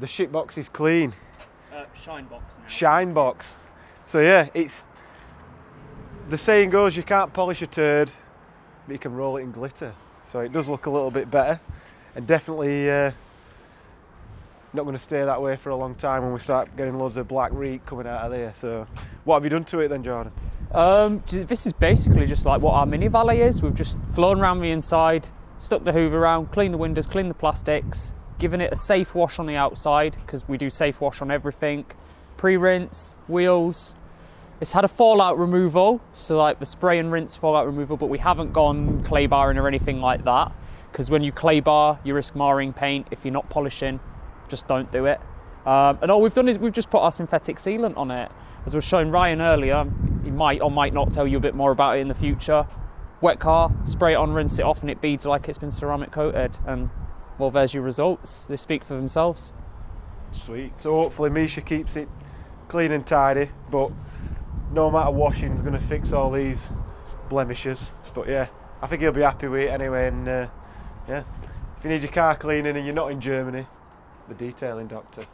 The SHINEBOX is clean. SHINEBOX now. SHINEBOX. So yeah, it's, the saying goes you can't polish a turd, but you can roll it in glitter. So it does look a little bit better, and definitely not going to stay that way for a long time when we start getting loads of black reek coming out of there. So what have you done to it then, Jordan? This is basically just like what our mini valet is. We've just flown around the inside, stuck the hoover around, cleaned the windows, cleaned the plastics, given it a safe wash on the outside, because we do safe wash on everything, pre-rinse, wheels. It's had a fallout removal, so like the spray and rinse fallout removal, but we haven't gone clay barring or anything like that, because when you clay bar, you risk marring paint. If you're not polishing, just don't do it. And all we've done is we've just put our synthetic sealant on it. As I was showing Ryan earlier, he might or might not tell you a bit more about it in the future. Wet car, spray it on, rinse it off, and it beads like it's been ceramic coated. And well, there's your results. They speak for themselves. Sweet. So hopefully Misha keeps it clean and tidy, but no amount of washing is going to fix all these blemishes. But yeah, I think he'll be happy with it anyway. And yeah, if you need your car cleaning and you're not in Germany, the detailing doctor.